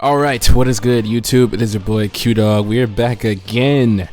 Alright, what is good, YouTube? It is your boy Q-Dog. We are back again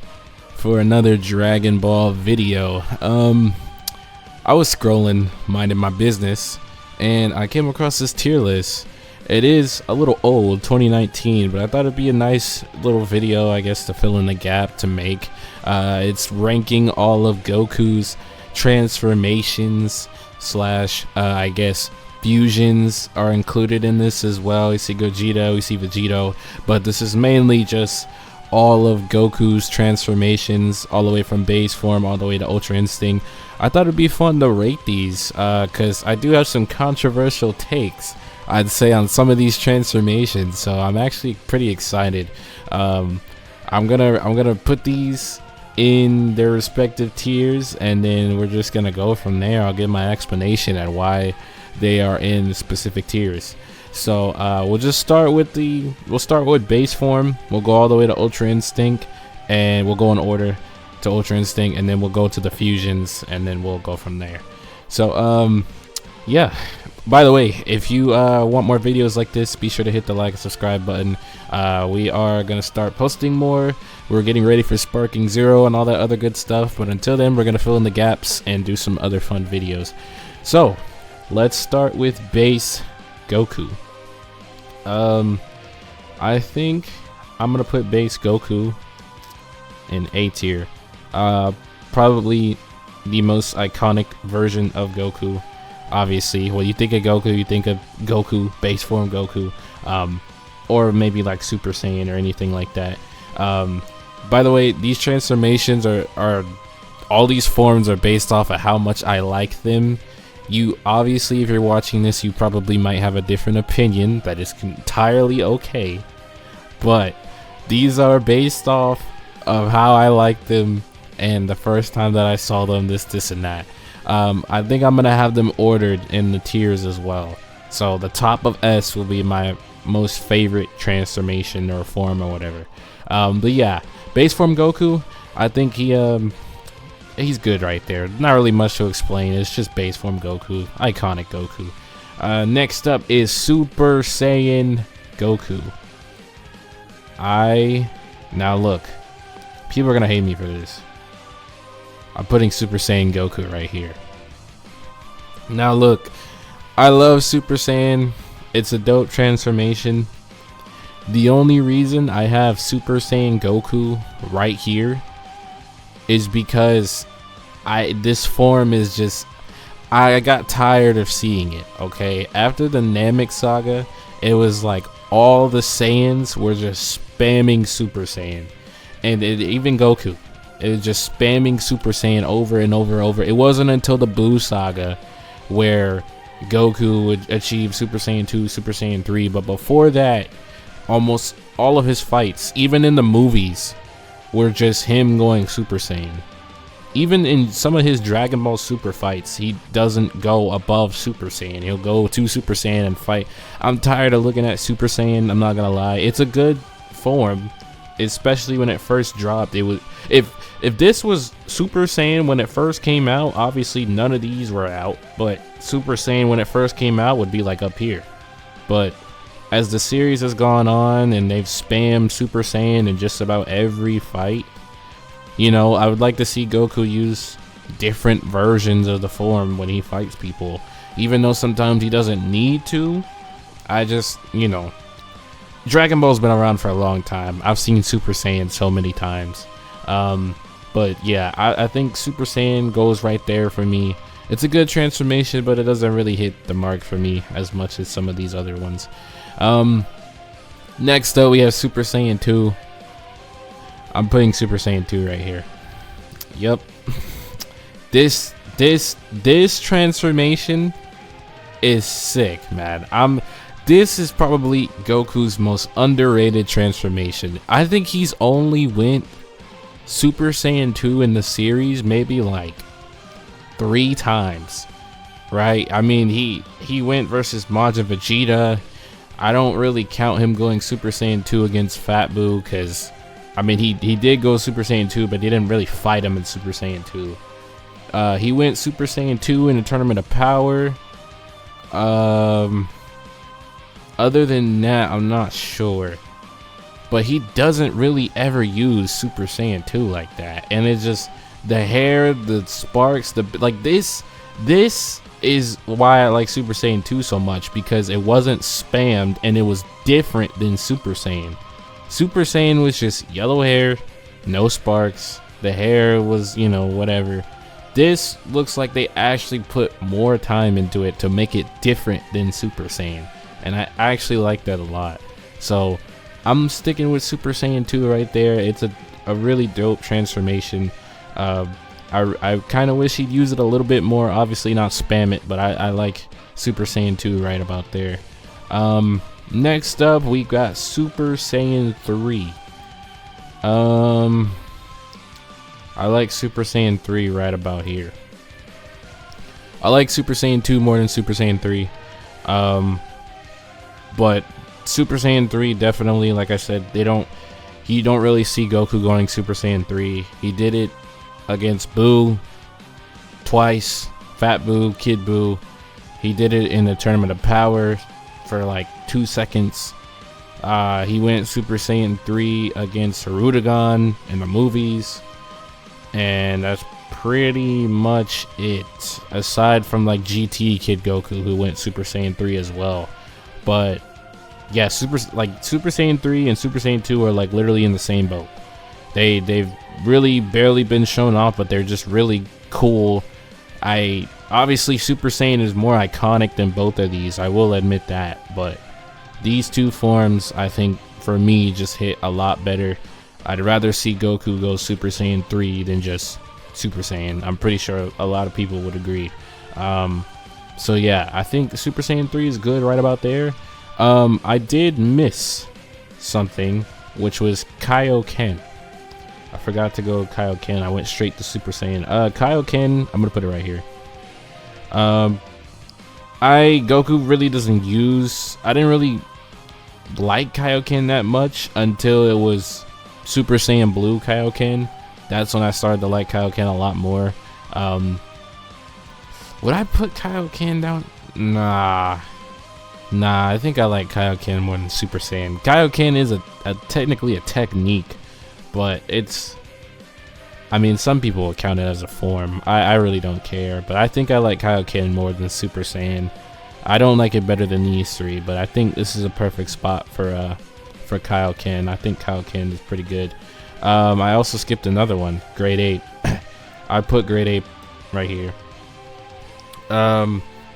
for another Dragon Ball video. I was scrolling, minding my business, and I came across this tier list. It is a little old, 2019, but I thought it'd be a nice little video, I guess, to fill in the gap to make. It's ranking all of Goku's transformations slash, I guess, fusions are included in this as well. We see Gogeta, we see Vegito, but this is mainly just all of Goku's transformations, all the way from base form all the way to Ultra Instinct. I thought it'd be fun to rate these because I do have some controversial takes, I'd say, on some of these transformations, so I'm actually pretty excited. I'm gonna put these in their respective tiers, and then we're just gonna go from there. I'll give my explanation at why they are in specific tiers. So we'll just start with base form. We'll go all the way to Ultra Instinct, and we'll go in order to Ultra Instinct, and then we'll go to the fusions, and then we'll go from there. So yeah, by the way, if you want more videos like this, be sure to hit the like and subscribe button. We are gonna start posting more. We're getting ready for Sparking Zero and all that other good stuff, but until then, we're gonna fill in the gaps and do some other fun videos. So let's start with base Goku. I think I'm gonna put base Goku in A tier. Probably the most iconic version of Goku. Obviously, when you think of Goku, you think of Goku, base form Goku, or maybe like Super Saiyan or anything like that. By the way, these transformations are all these forms are based off of how much I like them. You obviously, if you're watching this, you probably might have a different opinion. That is entirely okay, but these are based off of how I like them and the first time that I saw them, this and that. I think I'm gonna have them ordered in the tiers as well. So the top of S will be my most favorite transformation or form or whatever. But yeah, base form Goku, I think he's good right there. Not really much to explain. It's just base form Goku, iconic Goku. Next up is Super Saiyan Goku. Now look, people are gonna hate me for this. I'm putting Super Saiyan Goku right here. Now look, I love Super Saiyan. It's a dope transformation. The only reason I have Super Saiyan Goku right here is because this form is just, I got tired of seeing it. Okay, after the Namek saga, it was like all the Saiyans were just spamming Super Saiyan, and even Goku, it was just spamming Super Saiyan over and over and over. It wasn't until the Blue saga where Goku would achieve Super Saiyan 2, Super Saiyan 3, but before that, almost all of his fights, even in the movies, were just him going Super Saiyan. Even in some of his Dragon Ball Super fights, he doesn't go above Super Saiyan. He'll go to Super Saiyan and fight. I'm tired of looking at Super Saiyan, I'm not gonna lie. It's a good form, especially when it first dropped. It was, if this was Super Saiyan when it first came out, obviously none of these were out, but Super Saiyan when it first came out would be like up here. But as the series has gone on and they've spammed Super Saiyan in just about every fight, you know, I would like to see Goku use different versions of the form when he fights people, even though sometimes he doesn't need to. I just, you know, Dragon Ball's been around for a long time. I've seen Super Saiyan so many times. But yeah, I think Super Saiyan goes right there for me. It's a good transformation, but it doesn't really hit the mark for me as much as some of these other ones. Next up, we have Super Saiyan 2. I'm putting Super Saiyan 2 right here. Yep. This transformation is sick, man. This is probably Goku's most underrated transformation. I think he's only went Super Saiyan 2 in the series maybe like 3 times, right? I mean, he went versus Majin Vegeta. I don't really count him going Super Saiyan 2 against Fat Boo, because I mean, he did go Super Saiyan 2, but they didn't really fight him in Super Saiyan 2. He went Super Saiyan 2 in a Tournament of Power. Other than that, I'm not sure. But he doesn't really ever use Super Saiyan 2 like that. And it's just the hair, the sparks, this is why I like Super Saiyan 2 so much, because it wasn't spammed and it was different than Super Saiyan. Super Saiyan was just yellow hair, no sparks. The hair was, you know, whatever. This looks like they actually put more time into it to make it different than Super Saiyan. And I actually like that a lot. So I'm sticking with Super Saiyan 2 right there. It's a really dope transformation. I kind of wish he'd use it a little bit more. Obviously not spam it, but I like Super Saiyan 2 right about there. Next up, we got Super Saiyan 3. I like Super Saiyan 3 right about here. I like Super Saiyan 2 more than Super Saiyan 3. But Super Saiyan 3 definitely, like I said, you don't really see Goku going Super Saiyan 3. He did it against Boo twice, Fat Boo, Kid Boo. He did it in the Tournament of Power for like 2 seconds. He went Super Saiyan 3 against Hirudegan in the movies, and that's pretty much it, aside from like GT Kid Goku, who went Super Saiyan 3 as well. But yeah, Super Saiyan 3 and Super Saiyan 2 are like literally in the same boat. They've really barely been shown off, but they're just really cool. Obviously Super Saiyan is more iconic than both of these, I will admit that, but these two forms, I think, for me, just hit a lot better. I'd rather see Goku go Super Saiyan 3 than just Super Saiyan. I'm pretty sure a lot of people would agree. So yeah, I think Super Saiyan 3 is good right about there. I did miss something, which was Kaioken. I forgot to go Kaioken. I went straight to Super Saiyan. Kaioken, I'm gonna put it right here. Goku really doesn't use. I didn't really like Kaioken that much until it was Super Saiyan Blue Kaioken. That's when I started to like Kaioken a lot more. Would I put Kaioken down? Nah, I think I like Kaioken more than Super Saiyan. Kaioken is technically a technique, but I mean, some people will count it as a form. I really don't care, but I think I like Kaioken more than Super Saiyan. I don't like it better than these three, but I think this is a perfect spot for Kaioken. I think Kaioken is pretty good. I also skipped another one, Grade 8. I put Grade 8 right here.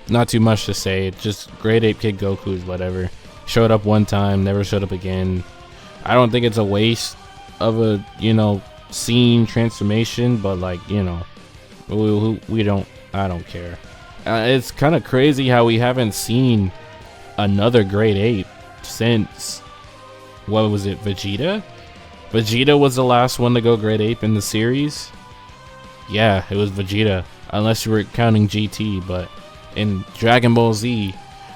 Not too much to say. It's just Grade 8 Kid Goku is whatever. Showed up one time, never showed up again. I don't think it's a waste of a, scene transformation, but like, I don't care. It's kind of crazy how we haven't seen another Grade 8 since, what was it, Vegeta? Vegeta was the last one to go Grade 8 in the series. Yeah, it was Vegeta, unless you were counting GT, but in Dragon Ball Z,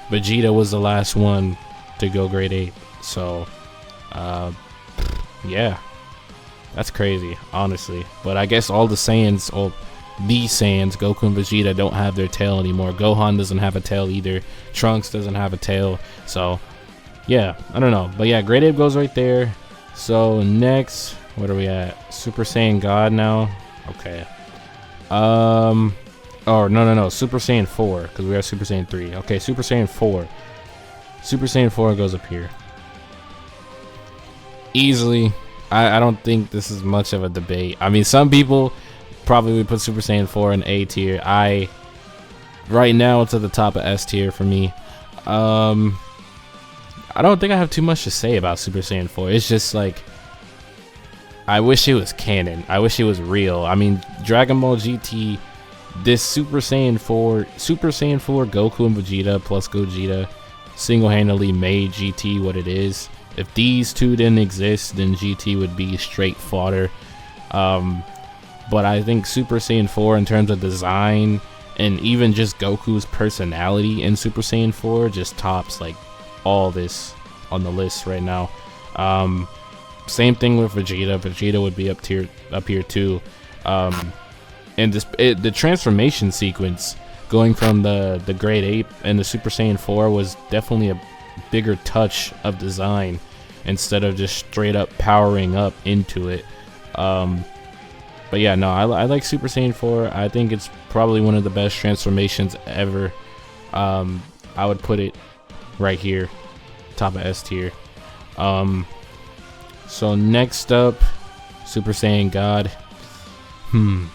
Vegeta was the last one to go Grade 8. So, yeah, that's crazy, honestly. But I guess all the Saiyans, or these Saiyans, Goku and Vegeta, don't have their tail anymore. Gohan doesn't have a tail either. Trunks doesn't have a tail. So, yeah, I don't know. But yeah, Grade 8 goes right there. So next, what are we at? Super Saiyan God now. Okay. Oh no, Super Saiyan 4, because we are Super Saiyan 3. Okay, Super Saiyan 4. Super Saiyan 4 goes up here. Easily. I don't think this is much of a debate. I mean, some people probably would put Super Saiyan 4 in A tier. Right now it's at the top of S tier for me. I don't think I have too much to say about Super Saiyan 4. It's just like, I wish it was canon. I wish it was real. I mean, Dragon Ball GT, this Super Saiyan 4 Goku and Vegeta plus Gogeta single-handedly made GT what it is. If these two didn't exist, then GT would be straight fodder. But I think Super Saiyan 4, in terms of design and even just Goku's personality in Super Saiyan 4, just tops like all this on the list right now. Same thing with Vegeta. Vegeta would be up here too. And the transformation sequence going from the Grade 8 and the Super Saiyan 4 was definitely bigger touch of design instead of just straight up powering up into it. But yeah, no, I like Super Saiyan 4. I think it's probably one of the best transformations ever. I would put it right here, top of S tier. So next up, Super Saiyan God. I'm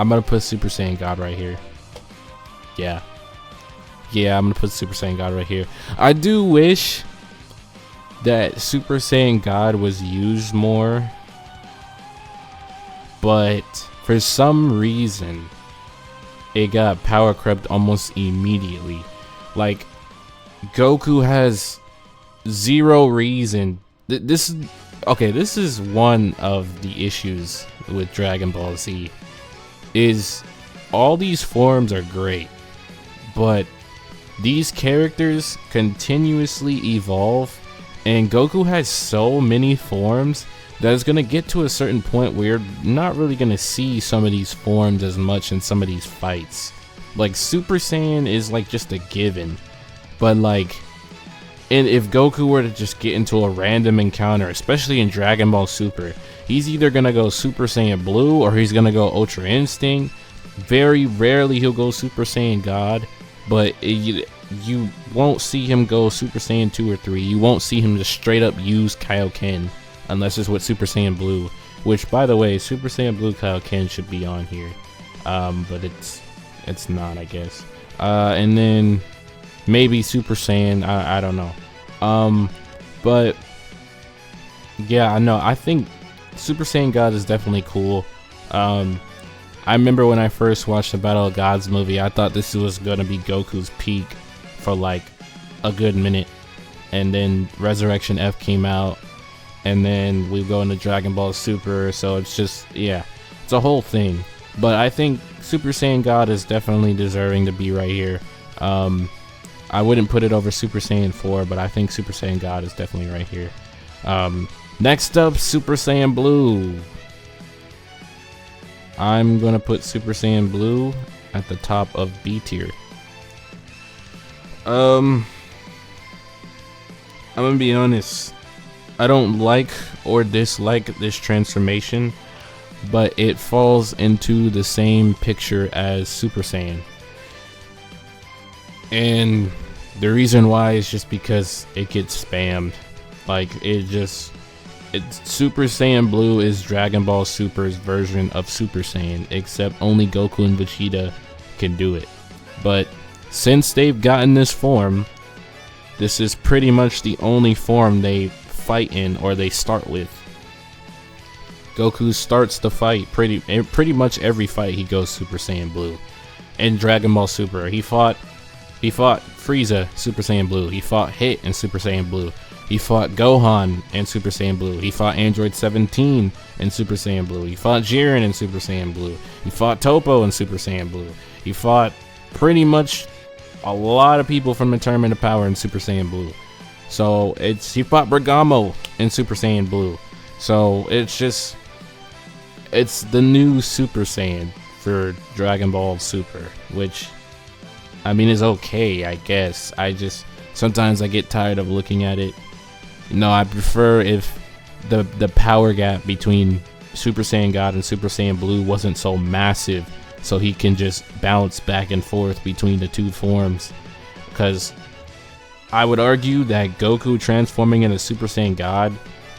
gonna put Super Saiyan God right here. Yeah, I'm gonna put Super Saiyan God right here. I do wish that Super Saiyan God was used more, but for some reason it got power crept almost immediately. Like, Goku has zero reason. This is one of the issues with Dragon Ball Z, is all these forms are great, but these characters continuously evolve, and Goku has so many forms that it's gonna get to a certain point where you're not really gonna see some of these forms as much in some of these fights. Like, Super Saiyan is like just a given, but like, and if Goku were to just get into a random encounter, especially in Dragon Ball Super, he's either gonna go Super Saiyan Blue or he's gonna go Ultra Instinct. Very rarely he'll go Super Saiyan God, but you won't see him go Super Saiyan 2 or 3. You won't see him just straight up use Kaioken unless it's with Super Saiyan Blue, which, by the way, Super Saiyan Blue Kaioken should be on here, but it's not, I guess. And then maybe Super Saiyan, I don't know. But yeah, I know, I think Super Saiyan God is definitely cool. I remember when I first watched the Battle of Gods movie, I thought this was gonna be Goku's peak for like a good minute, and then Resurrection F came out, and then we go into Dragon Ball Super, so it's just, yeah, it's a whole thing. But I think Super Saiyan God is definitely deserving to be right here. I wouldn't put it over Super Saiyan 4, but I think Super Saiyan God is definitely right here. Next up, Super Saiyan Blue. I'm gonna put Super Saiyan Blue at the top of B tier. I'm gonna be honest, I don't like or dislike this transformation, but it falls into the same picture as Super Saiyan. And the reason why is just because it gets spammed. Like, it's Super Saiyan Blue is Dragon Ball Super's version of Super Saiyan, except only Goku and Vegeta can do it. But since they've gotten this form, this is pretty much the only form they fight in, or they start with. Goku starts the fight pretty much every fight he goes Super Saiyan Blue. In Dragon Ball Super, he fought Frieza, Super Saiyan Blue. He fought Hit in Super Saiyan Blue. He fought Gohan in Super Saiyan Blue. He fought Android 17 in Super Saiyan Blue. He fought Jiren in Super Saiyan Blue. He fought Toppo in Super Saiyan Blue. He fought pretty much a lot of people from the Tournament of Power in Super Saiyan Blue. So he fought Bergamo in Super Saiyan Blue. So it's the new Super Saiyan for Dragon Ball Super, which, I mean, is okay, I guess. Sometimes I get tired of looking at it. No, I prefer if the power gap between Super Saiyan God and Super Saiyan Blue wasn't so massive, so he can just bounce back and forth between the two forms. Because I would argue that Goku transforming into Super Saiyan God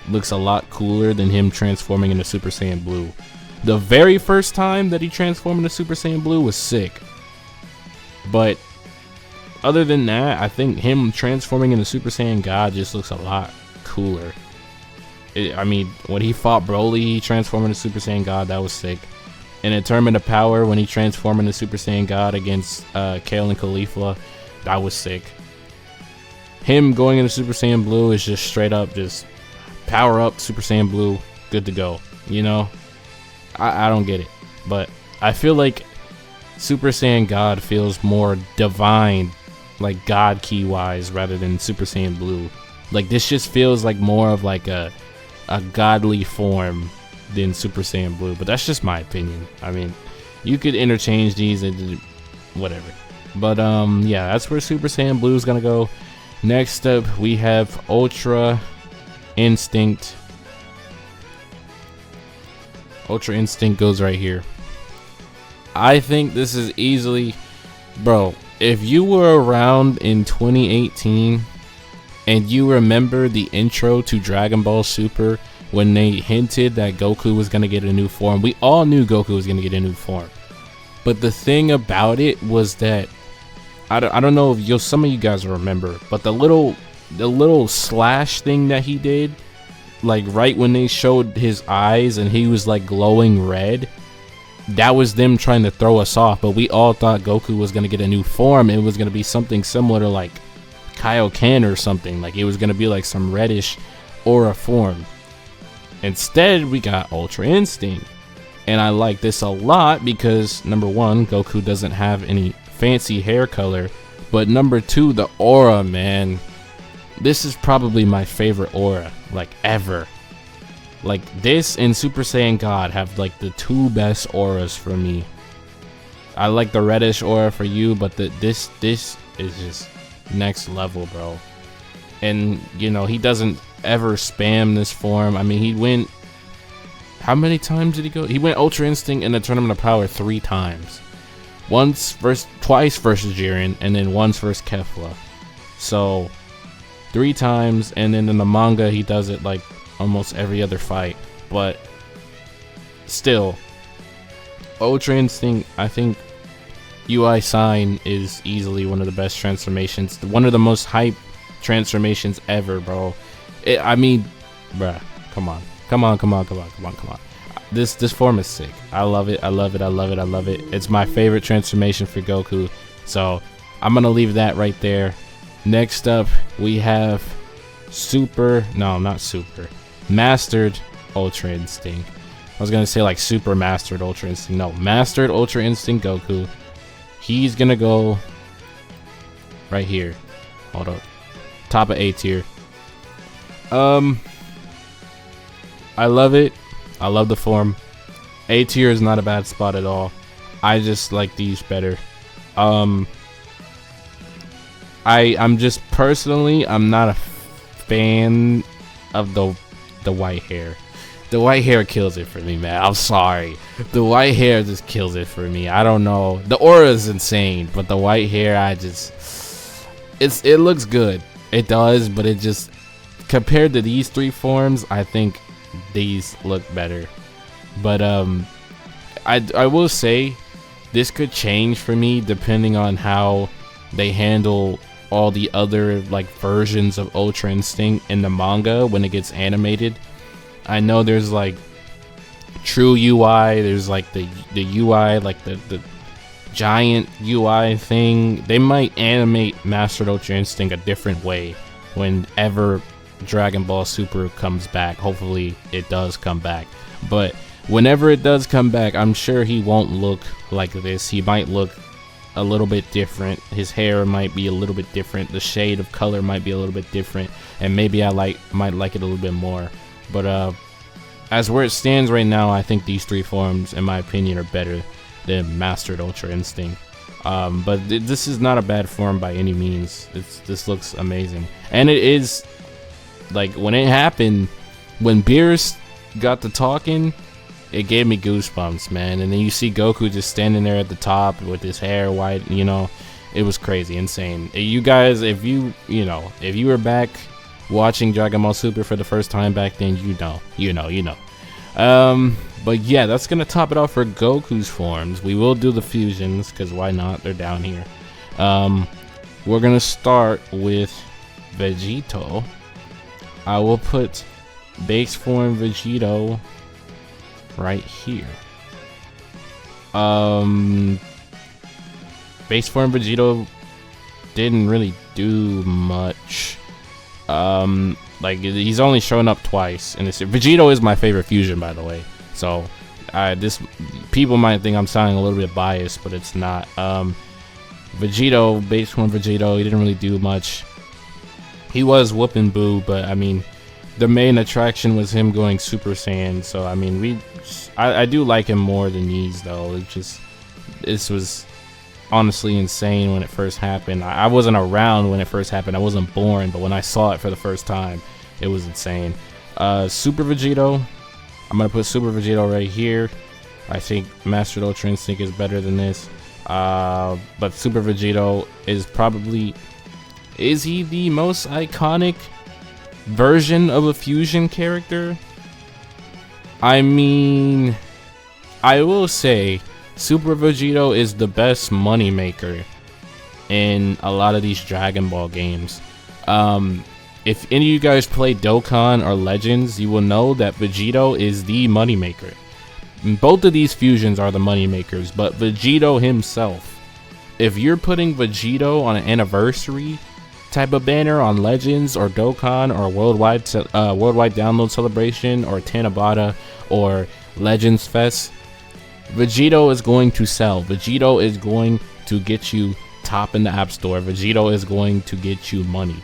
looks a lot cooler than him transforming into Super Saiyan Blue. The very first time that he transformed into Super Saiyan Blue was sick, but other than that, I think him transforming into Super Saiyan God just looks a lot cooler. I mean, when he fought Broly, he transformed into Super Saiyan God. That was sick. In a Tournament of Power, when he transformed into Super Saiyan God against Kale and Caulifla, that was sick. Him going into Super Saiyan Blue is just straight up just power up Super Saiyan Blue, good to go. You know, I don't get it, but I feel like Super Saiyan God feels more divine, like God key wise, rather than Super Saiyan Blue. Like, this just feels like more of like a a godly form than Super Saiyan Blue, but that's just my opinion. I mean, you could interchange these and whatever. But yeah, that's where Super Saiyan Blue is gonna go. Next up, we have Ultra Instinct. Ultra Instinct goes right here. I think this is easily, bro, if you were around in 2018 and you remember the intro to Dragon Ball Super when they hinted that Goku was going to get a new form, we all knew Goku was going to get a new form. But the thing about it was that, I don't know if some of you guys will remember, but the little slash thing that he did, like right when they showed his eyes and he was like glowing red, that was them trying to throw us off. But we all thought Goku was going to get a new form. It was going to be something similar to like Kaioken or something. Like it was going to be like some reddish aura form. Instead, we got Ultra Instinct. And I like this a lot because, number one, Goku doesn't have any fancy hair color. But number two, the aura, man. This is probably my favorite aura, like ever. Like this and Super Saiyan God have like the two best auras for me. I like the reddish aura for you, but this is just next level, bro. And you know, he doesn't ever spam this form. I mean, he went, how many times did he go? He went Ultra Instinct in the Tournament of Power 3 times. Twice versus Jiren, and then once versus Kefla. So 3 times, and then in the manga he does it like almost every other fight. But still, Ultra Instinct, I think UI Sign is easily one of the best transformations, one of the most hype transformations ever, bro. I mean, bruh, come on. This form is sick. I love it. It's my favorite transformation for Goku. So I'm gonna leave that right there. Next up, we have Mastered Ultra Instinct. I was gonna say like Super Mastered Ultra Instinct. No, Mastered Ultra Instinct Goku. He's gonna go right here. Hold up. Top of A tier. I love it. I love the form. A tier is not a bad spot at all. I just like these better. I'm just personally, I'm not a fan of the white hair. The white hair kills it for me, man. I'm sorry. The white hair just kills it for me. I don't know. The aura is insane, but the white hair, it looks good. It does, but it just, compared to these 3 forms, I think these look better. But I will say this could change for me depending on how they handle all the other like versions of Ultra Instinct in the manga when it gets animated. I know there's like true UI, there's like the UI, like the giant UI thing. They might animate Mastered Ultra Instinct a different way whenever Dragon Ball Super comes back. Hopefully it does come back, but whenever it does come back, I'm sure he won't look like this. He might look a little bit different. His hair might be a little bit different. The shade of color might be a little bit different, and maybe I might like it a little bit more. But as where it stands right now, I think these 3 forms, in my opinion, are better than Mastered Ultra Instinct. But this is not a bad form by any means. This looks amazing, and it is. Like, when it happened, when Beerus got to talking, it gave me goosebumps, man. And then you see Goku just standing there at the top with his hair white, you know, it was crazy, insane. You guys, if you were back watching Dragon Ball Super for the first time back then, you know. But yeah, that's gonna top it off for Goku's forms. We will do the fusions, because why not? They're down here. We're gonna start with Vegito. I will put base form Vegito right here. Base form Vegito didn't really do much. Like, he's only shown up twice, and Vegito is my favorite fusion, by the way. So people might think I'm sounding a little bit biased, but it's not. Vegito, base form Vegito, he didn't really do much. He was whooping Boo, but I mean, the main attraction was him going Super Saiyan. So I mean, I do like him more than these though. This was honestly insane when it first happened. I wasn't around when it first happened. I wasn't born, but when I saw it for the first time, it was insane. Super Vegito. I'm gonna put Super Vegito right here. I think Master Ultra Instinct is better than this. But Super Vegito is probably, is he the most iconic version of a fusion character? I mean, I will say Super Vegito is the best money maker in a lot of these Dragon Ball games. If any of you guys play Dokkan or Legends, you will know that Vegito is the moneymaker. Both of these fusions are the moneymakers, but Vegito himself, if you're putting Vegito on an anniversary type of banner on Legends or Dokkan or worldwide download celebration or Tanabata or Legends Fest, Vegito is going to sell. Vegito is going to get you top in the App Store. Vegito is going to get you money.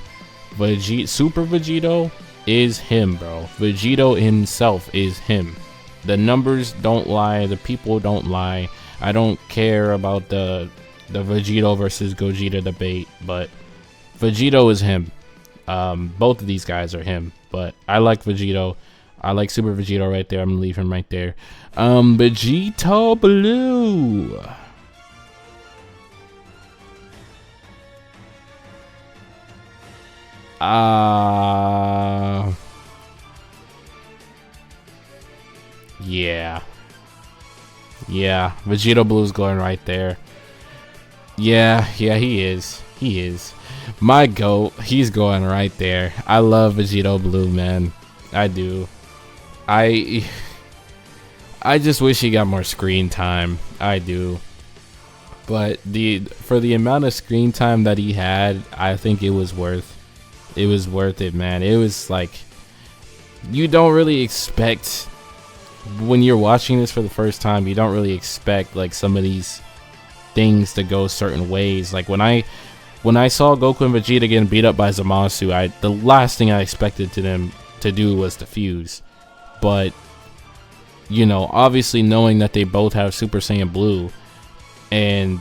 Super Vegito is him, bro. Vegito himself is him. The numbers don't lie. The people don't lie. I don't care about the Vegito versus Gogeta debate, but Vegito is him. Both of these guys are him, but I like Vegito. I like Super Vegito right there. I'm gonna leave him right there. Vegito Blue. Yeah, Vegito Blue's going right there. Yeah, he is my GOAT. He's going right there. I love Vegito Blue, man. I do. I just wish he got more screen time. I do. But for the amount of screen time that he had, I think it was worth it, man. It was like, you don't really expect, when you're watching this for the first time, you don't really expect like some of these things to go certain ways. Like when I saw Goku and Vegeta getting beat up by Zamasu, the last thing I expected them to do was to fuse. But you know, obviously knowing that they both have Super Saiyan Blue, and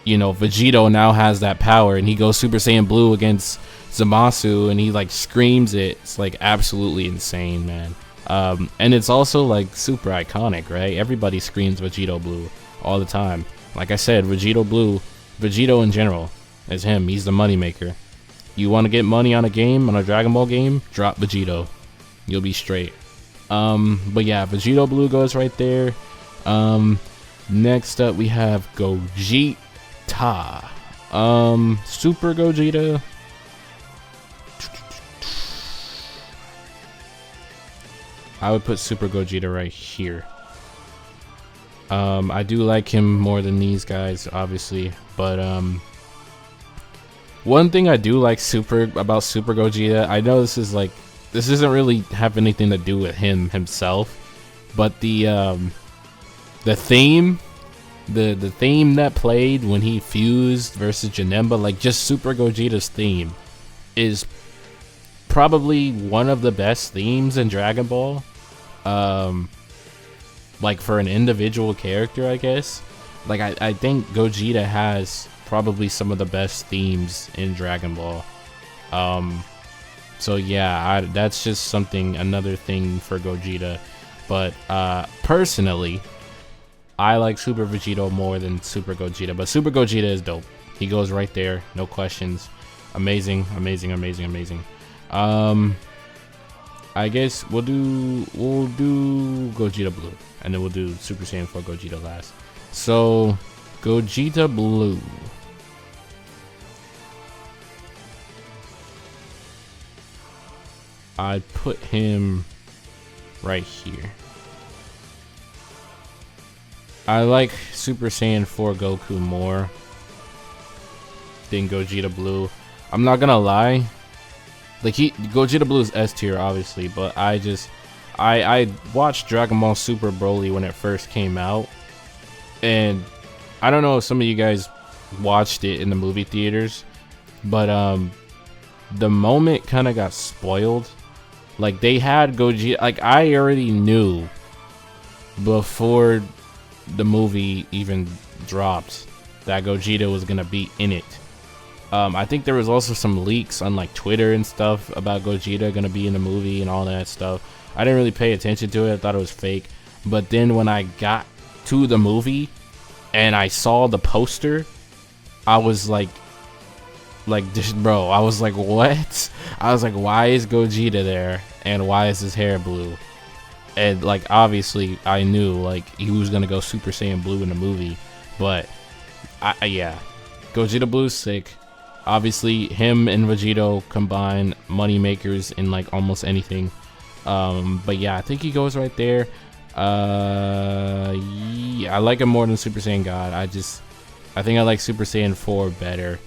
you know, Vegito now has that power and he goes Super Saiyan Blue against Zamasu and he like screams it. It's like absolutely insane, man. And it's also like super iconic, right? Everybody screams Vegito Blue all the time. Like I said, Vegito Blue, Vegito in general is him. He's the money maker. You want to get money on a game, on a Dragon Ball game, drop Vegito. You'll be straight. But yeah, Vegito Blue goes right there. Next up we have Gogeta. Super Gogeta. I would put Super Gogeta right here. I do like him more than these guys, obviously, but one thing I do like about Super Gogeta, I know this isn't really have anything to do with himself, but the theme that played when he fused versus Janemba, like just Super Gogeta's theme is probably one of the best themes in Dragon Ball. Like for an individual character, I guess. Like I think Gogeta has probably some of the best themes in Dragon Ball. So yeah, that's just something, another thing for Gogeta. But personally, I like Super Vegito more than Super Gogeta. But Super Gogeta is dope. He goes right there, no questions. Amazing, amazing, amazing, amazing. I guess we'll do Gogeta Blue, and then we'll do Super Saiyan 4 Gogeta last. So Gogeta Blue. I put him right here. I like Super Saiyan 4 Goku more than Gogeta Blue. I'm not gonna lie. Like Gogeta Blue is S tier, obviously, but I watched Dragon Ball Super Broly when it first came out, and I don't know if some of you guys watched it in the movie theaters, but the moment kind of got spoiled Like, they had Gogeta. Like, I already knew before the movie even dropped that Gogeta was gonna be in it. I think there was also some leaks on like Twitter and stuff about Gogeta gonna be in the movie and all that stuff. I didn't really pay attention to it. I thought it was fake. But then when I got to the movie and I saw the poster, I was like, bro, I was like, what? I was like, why is Gogeta there? And why is his hair blue? And like, obviously, I knew like he was gonna go Super Saiyan Blue in the movie. But yeah, Gogeta Blue's sick. Obviously, him and Vegito combine money makers in like almost anything. But yeah, I think he goes right there. Yeah, I like him more than Super Saiyan God. I think I like Super Saiyan 4 better.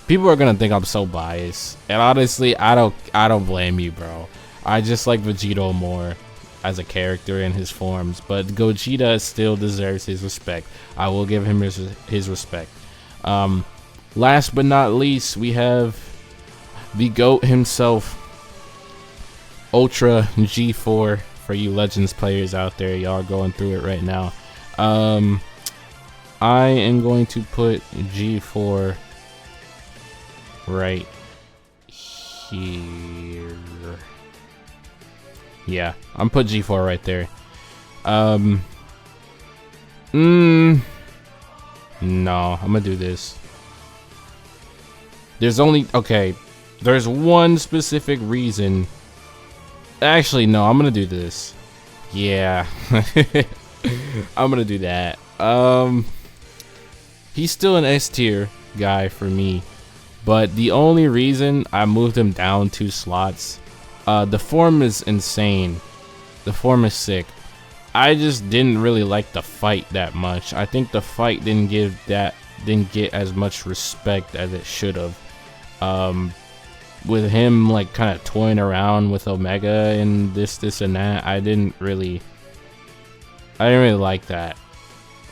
People are gonna think I'm so biased, and honestly, I don't blame you, bro. I just like Vegito more as a character in his forms, but Gogeta still deserves his respect. I will give him his respect. Last but not least, we have the GOAT himself, Ultra G4. For you Legends players out there, y'all are going through it right now. I am going to put G4 right here. Yeah, I'm put G4 right there. No, I'm gonna do this. There's one specific reason. Actually, no, I'm gonna do this. Yeah. I'm gonna do that. He's still an S tier guy for me, but the only reason I moved him down 2 slots, the form is insane. The form is sick. I just didn't really like the fight that much. I think the fight didn't get as much respect as it should have. With him like kind of toying around with Omega and this and that, I didn't really like that,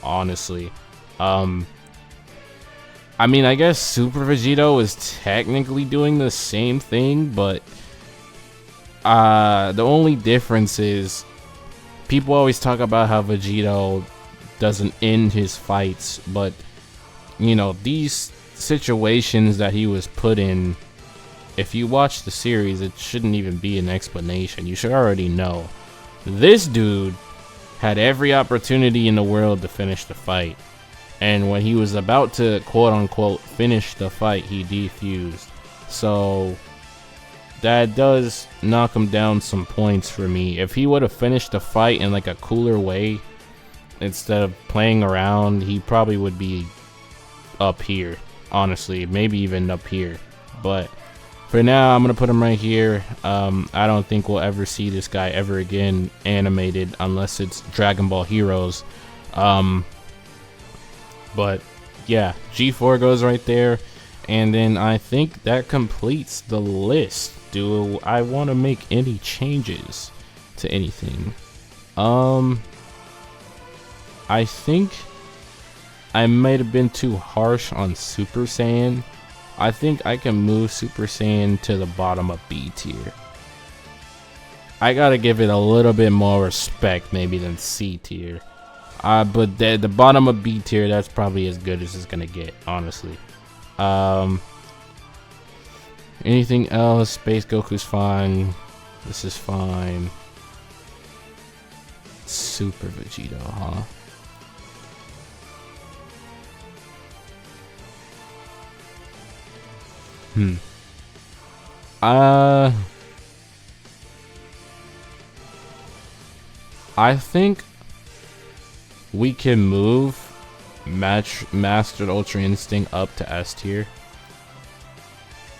honestly. I mean, I guess Super Vegito is technically doing the same thing, but the only difference is people always talk about how Vegito doesn't end his fights, but you know, these situations that he was put in, if you watch the series, it shouldn't even be an explanation. You should already know. This dude had every opportunity in the world to finish the fight, and when he was about to quote-unquote finish the fight, he defused. So that does knock him down some points for me. If he would have finished the fight in like a cooler way instead of playing around, he probably would be up here, honestly, maybe even up here. But for now, I'm gonna put him right here. I don't think we'll ever see this guy ever again animated unless it's Dragon Ball Heroes. But yeah, G4 goes right there, and then I think that completes the list. Do I want to make any changes to anything? I think I might have been too harsh on Super Saiyan. I think I can move Super Saiyan to the bottom of B tier. I gotta give it a little bit more respect maybe than C tier. But the bottom of B tier, that's probably as good as it's gonna get, honestly. Anything else? Space Goku's fine. This is fine. Super Vegito, huh? I think we can move Mastered Ultra Instinct up to S tier,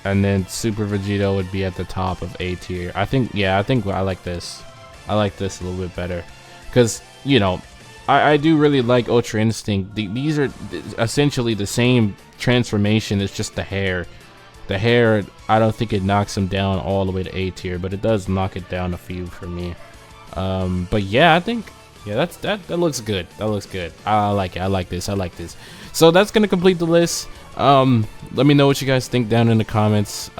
and then Super Vegito would be at the top of A tier. I think I like this. I like this a little bit better, because you know, I do really like Ultra Instinct. These are essentially the same transformation. It's just the hair. The hair, I don't think it knocks him down all the way to A tier, but it does knock it down a few for me. But yeah, I think, yeah, that looks good. That looks good. I like it. I like this. I like this. So that's gonna complete the list. Let me know what you guys think down in the comments.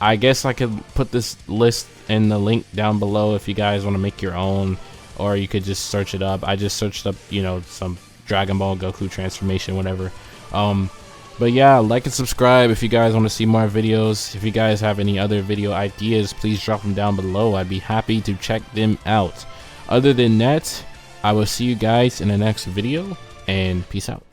I guess I could put this list in the link down below if you guys want to make your own, or you could just search it up. I just searched up, you know, some Dragon Ball Goku transformation, whatever. But yeah, like and subscribe if you guys want to see more videos. If you guys have any other video ideas, please drop them down below. I'd be happy to check them out. Other than that, I will see you guys in the next video, and peace out.